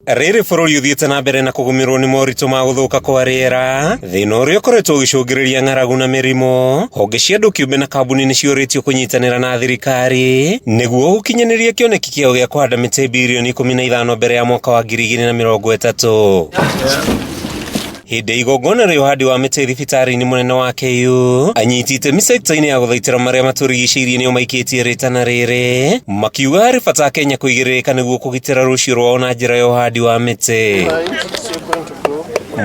Riri bururi uthiite na mbere na kugumirwo ni moritũ ma gũthũka kwa rĩera, thĩna ũrĩa ũkoretwo ũgĩcũngĩrĩria ng'aragu na mĩrimũ. Honge cia andũ kĩũmbe na kambuni nĩ ciũrĩtio kũnyitanĩra na thirikari nĩguo gũkinyanĩria kĩoneki kĩao gĩa kũhanda mĩtĩ bilioni 15 mbere ya mwaka wa 2030. Hĩndĩ igongona rĩa ũhandi wa mĩtĩ thibitarĩ-inĩ mũnene wa KU, anyiti itemi sector-inĩ ya gũthaitĩra marĩa matũrigicĩirie nĩo maikĩtie rĩtana rĩrĩ, makiuga harĩ bata Kenya kũigĩrĩrĩka nĩguo kũgitĩra rũciũ rwao na njĩra ya ũhandi wa mĩtĩ.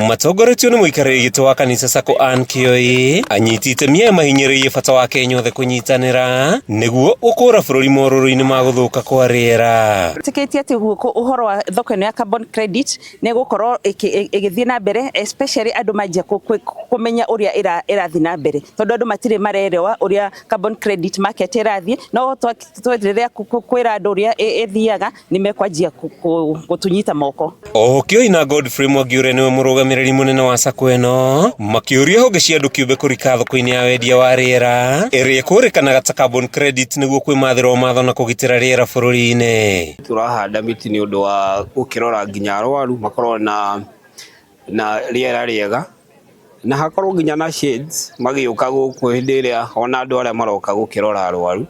Matongoretio nĩ mũikarĩri gĩtĩ wa kanitha Sacco Ann Kioi, anyiti itemi aya mahinyĩrĩirie bata wa Kenya othe kũnyitanĩra nĩguo gũkũra bũrũri morũrũ-inĩ ma gũthũka kwa rĩera. Tĩkĩtie atĩ ũhoro wa thoko ya carbon credit nĩ gũkorwo ĩgĩthiĩ na mbere, especially andũ manjia kũmenya ũrĩa ĩrathiĩ na mbere, tondũ andũ matirĩ marerewa ũrĩa carbon credit market ĩrathiĩ, no tweterera kwĩra andũ ũrĩa ĩthiaga nĩ mekwanjia gũtunyita moko. Oho Kioi na Godfrey Mwangi ũrĩa nĩwe mũrũgamĩrĩri mũnene wa Sacco ĩno makĩũria honge cia andũ kĩũmbe kũrika thoko-inĩ ya wendia wa rĩera ĩrĩa ĩkũrĩkanaga ta carbon credit nĩguo kwĩmathĩra matho na kũgitĩra rĩera bũrũri-inĩ. Turahanda mĩtĩ nĩ ũndũ wa gũkĩrora nginya arwaru makorwo na rĩera rĩega, na hakorwo nginya na shades magĩũka gũkũ hĩndĩ ĩrĩa ona andũ arĩa maroka gũkĩrora arwaru,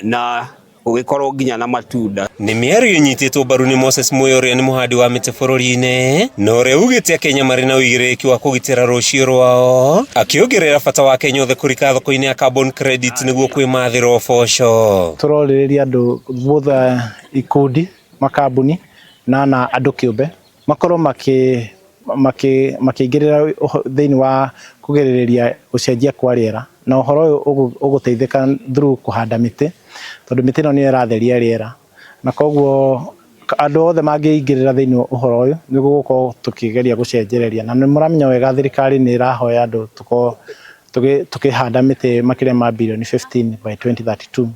na gũgĩkorwo nginya na matunda. Nĩ mĩario ĩnyitĩtwo mbaru nĩ Moses Muya ũrĩa nĩ mũhandi wa mĩtĩ bũrũri-inĩ na ũrĩa ugĩte Kenya marĩ na ũigĩrĩrĩki wa kũgitĩra rũciũ rwao, akĩongerera bata wa Kenya othe kũrika thoko-inĩ ya carbon credit nĩguo kwĩmathĩra ũboco. Tũrorĩrĩria andũ botha ikundi makambuni na andũ kĩũmbe makorwo makĩingĩrĩra thĩinĩ wa kũgirĩrĩria ũcenjia kwa rĩera, na ũhoro ũyũ ũgũteithĩka through kũhanda mĩtĩ, tondũ mĩtĩ ĩno nĩyo ĩratheria rĩera, na koguo andũ othe mangĩingĩrĩra thĩinĩ wa ũhoro ũyũ nĩ gũgũkorwo tũkĩgeria gũcenjereria, na nĩ mũramenya wega thirikari nĩ ĩrahoya andũ tũkĩhanda mĩtĩ makĩria ma bilioni 15 by 2032.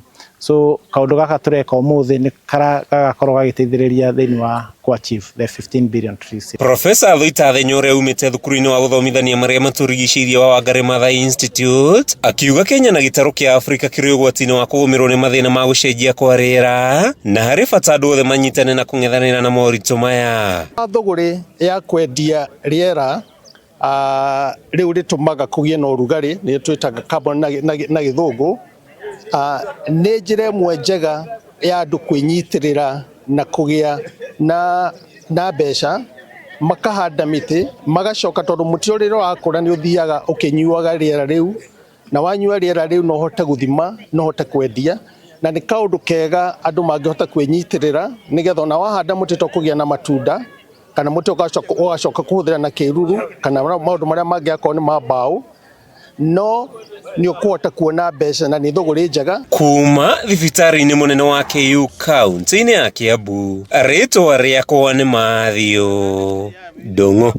So kaũndũ gaka tũreka ũmũthĩ nĩ gagakorwo gagĩteithĩrĩria thĩinĩ wa achieve the 15 billion trees. Professor Thoita Thenya ũrĩa umĩte thukuru-inĩ wa gũthomithania marĩa matũrigicĩirie wa Wangari Maathai Institute akiuga Kenya na gĩtarũ kĩa Afrika kĩrĩ ũgwati-inĩ wa kũgũmĩrwo nĩ mathĩna ma gũcenjia kwa rĩera, na harĩ bata andũ othe manyitane na kũng'ethanĩra na moritũ maya. Thũgũrĩ ya kwendia rĩera rĩu rĩtũmaga kũgĩe na ũrugarĩ, nĩ twĩtaga carbon na gĩthũngũ, nĩ njĩra ĩmwe njega ya andũ kwĩnyitĩrĩra na kũgĩa na mbeca, makahanda mĩtĩ, magacoka tondũ mũtĩ ũrĩa wakũra nĩ ũthiaga ũkĩnyuaga rĩera rĩu, na wanyua rĩera rĩu no ũhote gũthima, no ũhote kwendia, na nĩ kaũndũ kega andũ mangĩhota kwĩnyitĩrĩra, nĩgetha ona wahanda mũtĩ to kũgĩa na matunda, kana mũtĩ ũgacoka kũhũthĩra na kĩruru, kana maũndũ marĩa mangĩ akorwo nĩ ma mbaũ, no nĩ ũkũhota kuona mbeca na nĩ thũgũrĩ njega. Kuma thibitarĩ-inĩ mũnene wa KU kaunti-inĩ ya Kiambu, rĩtwa rĩakwa nĩ Mathew Ndung'u.